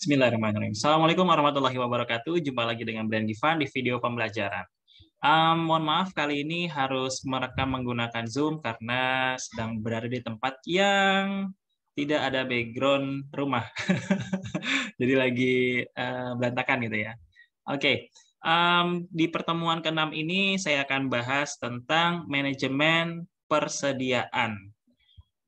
Bismillahirrahmanirrahim. Assalamualaikum warahmatullahi wabarakatuh. Jumpa lagi dengan Brian Givan di video pembelajaran. Mohon maaf kali ini harus merekam menggunakan Zoom karena sedang berada di tempat yang tidak ada background rumah. Jadi lagi berantakan gitu ya. Oke, di pertemuan ke-6 ini saya akan bahas tentang manajemen persediaan.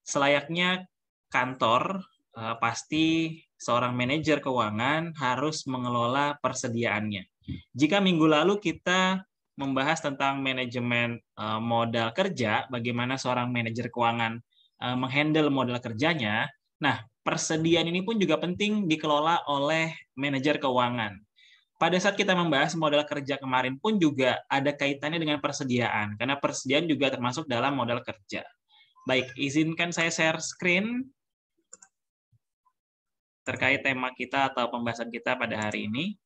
Selayaknya kantor, pasti seorang manajer keuangan harus mengelola persediaannya. Jika minggu lalu kita membahas tentang manajemen modal kerja, bagaimana seorang manajer keuangan menghandle modal kerjanya, nah persediaan ini pun juga penting dikelola oleh manajer keuangan. Pada saat kita membahas modal kerja kemarin pun juga ada kaitannya dengan persediaan, karena persediaan juga termasuk dalam modal kerja. Baik, izinkan saya share screen terkait tema kita atau pembahasan kita pada hari ini.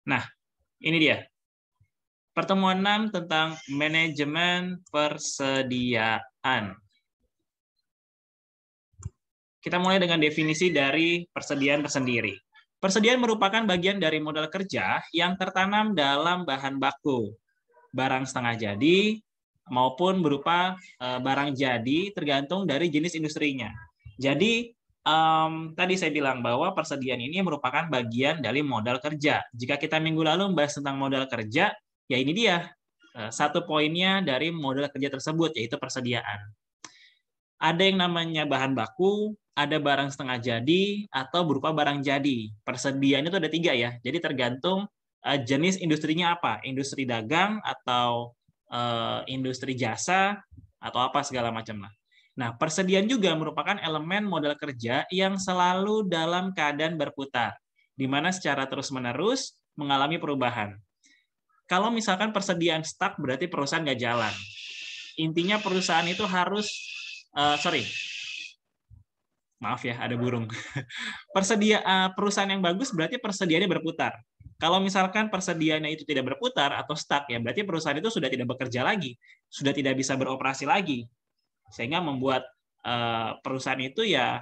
Nah, ini dia. Pertemuan 6 tentang manajemen persediaan. Kita mulai dengan definisi dari persediaan tersendiri. Persediaan merupakan bagian dari modal kerja yang tertanam dalam bahan baku, barang setengah jadi, maupun berupa barang jadi tergantung dari jenis industrinya. Jadi tadi saya bilang bahwa persediaan ini merupakan bagian dari modal kerja. Jika kita minggu lalu membahas tentang modal kerja, ya ini dia satu poinnya dari modal kerja tersebut, yaitu persediaan. Ada yang namanya bahan baku, ada barang setengah jadi, atau berupa barang jadi. Persediaan itu ada 3 ya, jadi tergantung jenis industrinya apa, industri dagang atau industri jasa atau apa segala macam lah. Nah, persediaan juga merupakan elemen modal kerja yang selalu dalam keadaan berputar, di mana secara terus-menerus mengalami perubahan. Kalau misalkan persediaan stuck berarti perusahaan nggak jalan. Intinya perusahaan itu harus, maaf ya, ada burung. Perusahaan yang bagus berarti persediaannya berputar. Kalau misalkan persediaannya itu tidak berputar atau stuck, ya berarti perusahaan itu sudah tidak bekerja lagi, sudah tidak bisa beroperasi lagi, sehingga membuat perusahaan itu ya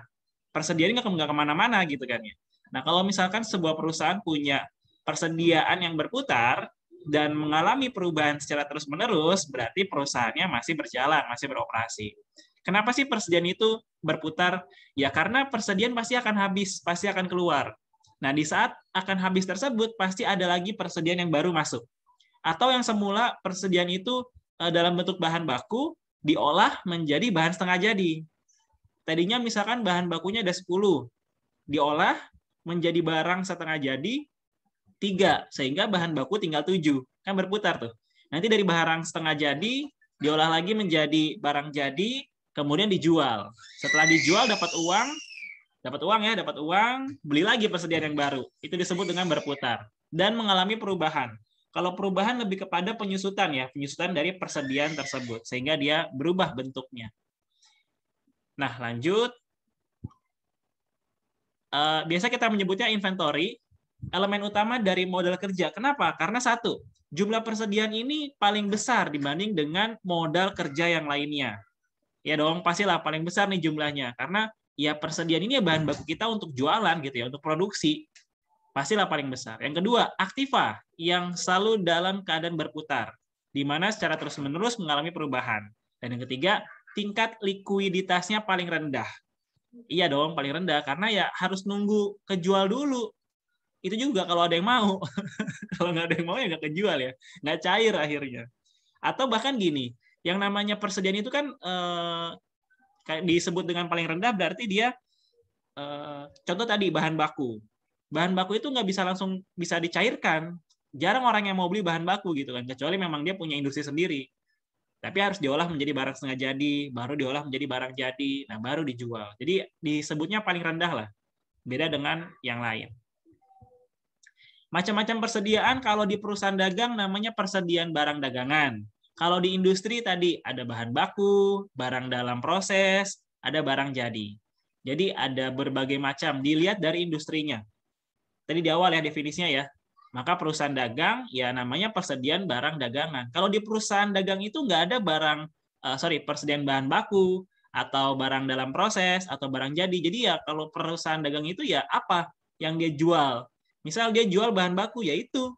persediaannya nggak kemana-mana gitu kan ya. Nah kalau misalkan sebuah perusahaan punya persediaan yang berputar dan mengalami perubahan secara terus-menerus, berarti perusahaannya masih berjalan, masih beroperasi. Kenapa sih persediaan itu berputar? Ya karena persediaan pasti akan habis, pasti akan keluar. Nah, di saat akan habis tersebut, pasti ada lagi persediaan yang baru masuk. Atau yang semula persediaan itu dalam bentuk bahan baku, diolah menjadi bahan setengah jadi. Tadinya misalkan bahan bakunya ada 10, diolah menjadi barang setengah jadi 3, sehingga bahan baku tinggal 7. Kan berputar tuh. Nanti dari barang setengah jadi, diolah lagi menjadi barang jadi, kemudian dijual. Setelah dijual dapat uang, beli lagi persediaan yang baru. Itu disebut dengan berputar dan mengalami perubahan. Kalau perubahan lebih kepada penyusutan ya, penyusutan dari persediaan tersebut sehingga dia berubah bentuknya. Nah, lanjut. Biasa kita menyebutnya inventory, elemen utama dari modal kerja. Kenapa? Karena satu, jumlah persediaan ini paling besar dibanding dengan modal kerja yang lainnya. Ya dong, pastilah paling besar nih jumlahnya. Karena ya persediaan ini ya bahan baku kita untuk jualan gitu ya, untuk produksi. Pastilah paling besar. Yang kedua, aktiva yang selalu dalam keadaan berputar, di mana secara terus-menerus mengalami perubahan. Dan yang ketiga, tingkat likuiditasnya paling rendah. Iya dong, paling rendah karena ya harus nunggu kejual dulu. Itu juga kalau ada yang mau. Kalau nggak ada yang mau ya nggak kejual ya, nggak cair akhirnya. Atau bahkan gini, yang namanya persediaan itu kan disebut dengan paling rendah berarti dia contoh tadi bahan baku. Bahan baku itu nggak bisa langsung bisa dicairkan. Jarang orang yang mau beli bahan baku gitu kan, kecuali memang dia punya industri sendiri. Tapi harus diolah menjadi barang setengah jadi, baru diolah menjadi barang jadi, nah baru dijual. Jadi disebutnya paling rendah lah, beda dengan yang lain. Macam-macam persediaan, kalau di perusahaan dagang namanya persediaan barang dagangan. Kalau di industri tadi ada bahan baku, barang dalam proses, ada barang jadi. Jadi ada berbagai macam, dilihat dari industrinya. Tadi di awal ya definisinya ya. Maka perusahaan dagang ya namanya persediaan barang dagangan. Kalau di perusahaan dagang itu nggak ada persediaan bahan baku, atau barang dalam proses, atau barang jadi. Jadi ya kalau perusahaan dagang itu ya apa yang dia jual. Misal dia jual bahan baku, yaitu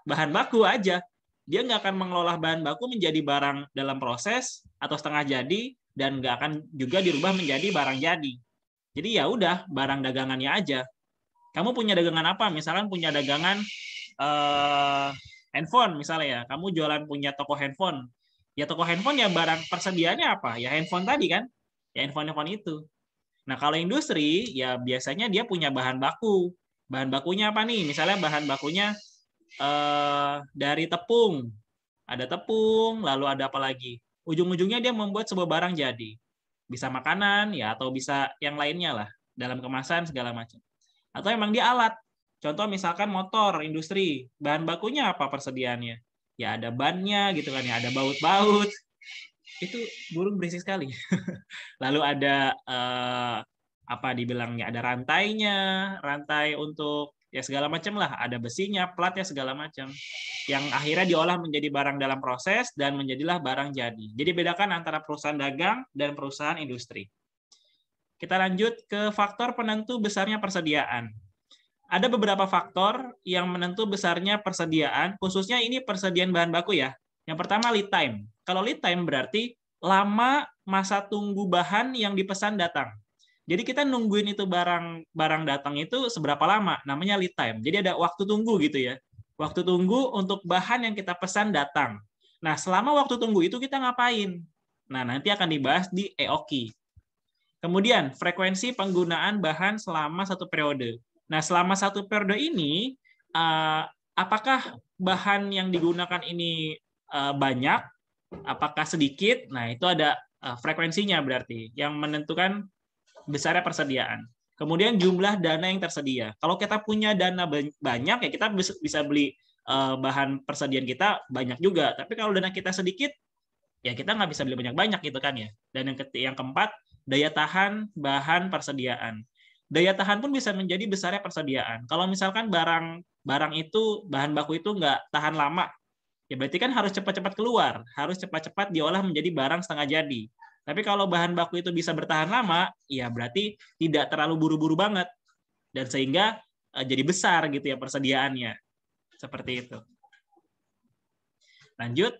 bahan baku aja. Dia nggak akan mengelola bahan baku menjadi barang dalam proses atau setengah jadi, dan nggak akan juga dirubah menjadi barang jadi. Jadi ya udah, barang dagangannya aja. Kamu punya dagangan apa? Misalkan punya dagangan handphone misalnya ya. Kamu jualan punya toko handphone. Ya toko handphone ya barang persediaannya apa? Ya handphone tadi kan. Ya handphone itu. Nah, kalau industri ya biasanya dia punya bahan baku. Bahan bakunya apa nih? Misalnya bahan bakunya dari tepung. Ada tepung, lalu ada apa lagi? Ujung-ujungnya dia membuat sebuah barang jadi. Bisa makanan ya, atau bisa yang lainnya lah, dalam kemasan segala macam. Atau emang dia alat. Contoh misalkan motor industri, bahan bakunya apa persediaannya? Ya ada bannya gitu kan ya, ada baut-baut. Itu burung berisik sekali. Lalu ada apa dibilangnya, ada rantainya, rantai untuk ya segala macam lah, ada besinya, platnya segala macam. Yang akhirnya diolah menjadi barang dalam proses dan menjadilah barang jadi. Jadi bedakan antara perusahaan dagang dan perusahaan industri. Kita lanjut ke faktor penentu besarnya persediaan. Ada beberapa faktor yang menentu besarnya persediaan, khususnya ini persediaan bahan baku ya. Yang pertama lead time. Kalau lead time berarti lama masa tunggu bahan yang dipesan datang. Jadi kita nungguin itu barang datang itu seberapa lama, namanya lead time. Jadi ada waktu tunggu gitu ya. Waktu tunggu untuk bahan yang kita pesan datang. Nah, selama waktu tunggu itu kita ngapain? Nah, nanti akan dibahas di EOQ. Kemudian, frekuensi penggunaan bahan selama satu periode. Nah, selama satu periode ini, apakah bahan yang digunakan ini banyak, apakah sedikit? Nah, itu ada frekuensinya berarti, yang menentukan besarnya persediaan. Kemudian jumlah dana yang tersedia. Kalau kita punya dana banyak, ya kita bisa beli bahan persediaan kita banyak juga. Tapi kalau dana kita sedikit, ya kita nggak bisa beli banyak-banyak gitu kan ya. Dan yang keempat, daya tahan bahan persediaan. Daya tahan pun bisa menjadi besarnya persediaan. Kalau misalkan barang itu, bahan baku itu nggak tahan lama, ya berarti kan harus cepat-cepat keluar, harus cepat-cepat diolah menjadi barang setengah jadi. Tapi kalau bahan baku itu bisa bertahan lama, ya berarti tidak terlalu buru-buru banget. Dan sehingga jadi besar gitu ya persediaannya. Seperti itu. Lanjut.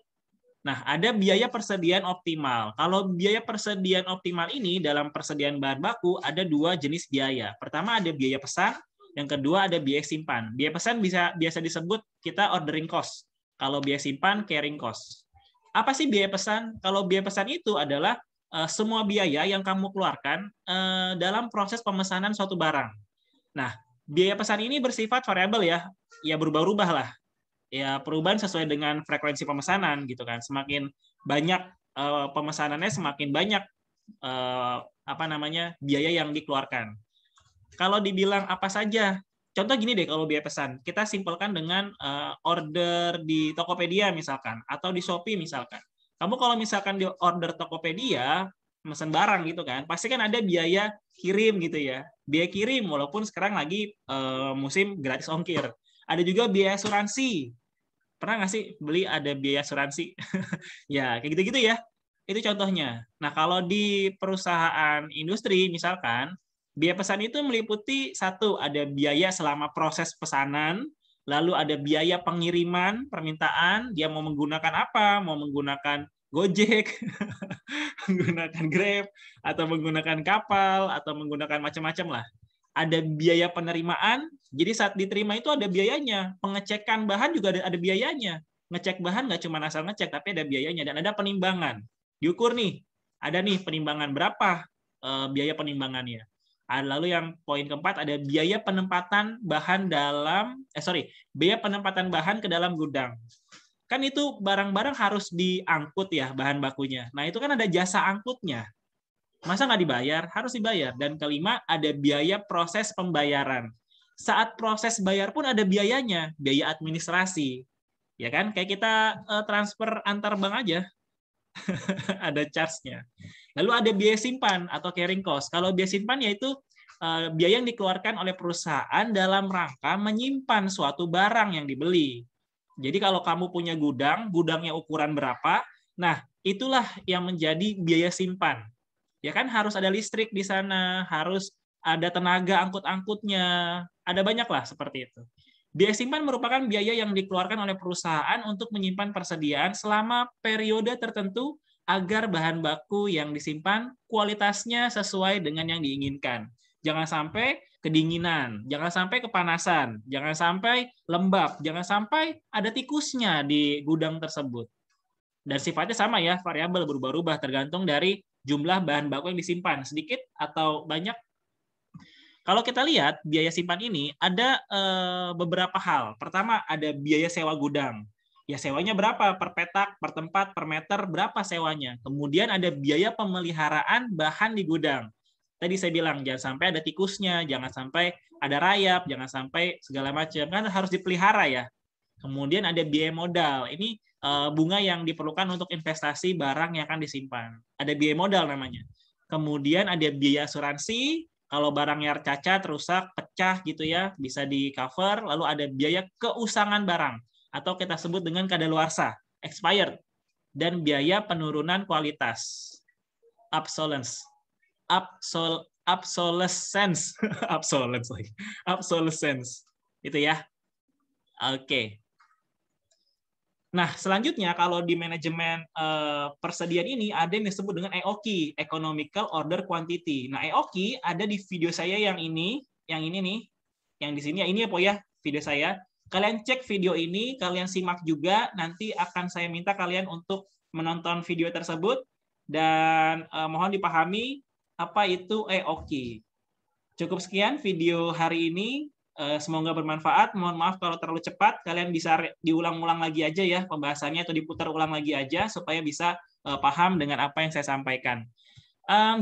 Nah, ada biaya persediaan optimal. Kalau biaya persediaan optimal ini dalam persediaan bahan baku ada dua jenis biaya. Pertama ada biaya pesan, yang kedua ada biaya simpan. Biaya pesan biasa disebut kita ordering cost. Kalau biaya simpan carrying cost. Apa sih biaya pesan? Kalau biaya pesan itu adalah semua biaya yang kamu keluarkan dalam proses pemesanan suatu barang. Nah, biaya pesan ini bersifat variabel ya berubah-ubah lah. Ya perubahan sesuai dengan frekuensi pemesanan gitu kan. Semakin banyak pemesanannya, semakin banyak biaya yang dikeluarkan. Kalau dibilang apa saja, contoh gini deh kalau biaya pesan, kita simpelkan dengan order di Tokopedia misalkan, atau di Shopee misalkan. Kamu kalau misalkan di order Tokopedia, pesan barang gitu kan, pasti kan ada biaya kirim gitu ya. Biaya kirim walaupun sekarang lagi musim gratis ongkir. Ada juga biaya asuransi. Pernah nggak sih beli ada biaya asuransi? Ya, kayak gitu-gitu ya. Itu contohnya. Nah, kalau di perusahaan industri misalkan, biaya pesan itu meliputi satu, ada biaya selama proses pesanan, lalu ada biaya pengiriman, permintaan, dia mau menggunakan apa, mau menggunakan Gojek, menggunakan Grab, atau menggunakan kapal, atau menggunakan macam-macam lah. Ada biaya penerimaan, jadi saat diterima itu ada biayanya. Pengecekan bahan juga ada biayanya. Ngecek bahan nggak cuma asal ngecek, tapi ada biayanya. Dan ada penimbangan. Diukur nih, ada nih penimbangan berapa biaya penimbangannya. Lalu yang poin keempat ada biaya penempatan bahan biaya penempatan bahan ke dalam gudang. Kan itu barang-barang harus diangkut ya bahan bakunya. Nah itu kan ada jasa angkutnya. Masa nggak dibayar? Harus dibayar. Dan kelima, ada biaya proses pembayaran. Saat proses bayar pun ada biayanya, biaya administrasi. Ya kan? Kayak kita transfer antar bank aja. Ada charge-nya. Lalu ada biaya simpan atau carrying cost. Kalau biaya simpan yaitu biaya yang dikeluarkan oleh perusahaan dalam rangka menyimpan suatu barang yang dibeli. Jadi kalau kamu punya gudangnya ukuran berapa, nah itulah yang menjadi biaya simpan. Ya kan harus ada listrik di sana, harus ada tenaga angkut-angkutnya, ada banyak lah seperti itu. Biaya simpan merupakan biaya yang dikeluarkan oleh perusahaan untuk menyimpan persediaan selama periode tertentu agar bahan baku yang disimpan kualitasnya sesuai dengan yang diinginkan. Jangan sampai kedinginan, jangan sampai kepanasan, jangan sampai lembab, jangan sampai ada tikusnya di gudang tersebut. Dan sifatnya sama ya, variabel berubah-ubah tergantung dari jumlah bahan baku yang disimpan, sedikit atau banyak. Kalau kita lihat biaya simpan ini ada beberapa hal. Pertama ada biaya sewa gudang. Ya sewanya berapa per petak, per tempat, per meter, berapa sewanya. Kemudian ada biaya pemeliharaan bahan di gudang. Tadi saya bilang jangan sampai ada tikusnya, jangan sampai ada rayap, jangan sampai segala macam. Kan harus dipelihara ya. Kemudian ada biaya modal. Ini bunga yang diperlukan untuk investasi barang yang akan disimpan. Ada biaya modal namanya. Kemudian ada biaya asuransi. Kalau barangnya cacat, rusak, pecah gitu ya, bisa di cover. Lalu ada biaya keusangan barang atau kita sebut dengan kadaluarsa, expired, dan biaya penurunan kualitas, obsolescence, obsolescence, itu ya. Oke. Nah, selanjutnya kalau di manajemen persediaan ini ada yang disebut dengan EOQ, Economical Order Quantity. Nah, EOQ ada di video saya yang ini nih, yang di sini ya, ini ya Po ya, video saya. Kalian cek video ini, kalian simak juga, nanti akan saya minta kalian untuk menonton video tersebut dan mohon dipahami apa itu EOQ. Cukup sekian video hari ini. Semoga bermanfaat. Mohon maaf kalau terlalu cepat. Kalian bisa diulang-ulang lagi aja ya pembahasannya atau diputar ulang lagi aja supaya bisa paham dengan apa yang saya sampaikan.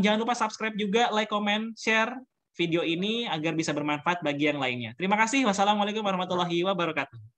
Jangan lupa subscribe juga, like, comment, share video ini agar bisa bermanfaat bagi yang lainnya. Terima kasih. Wassalamualaikum warahmatullahi wabarakatuh.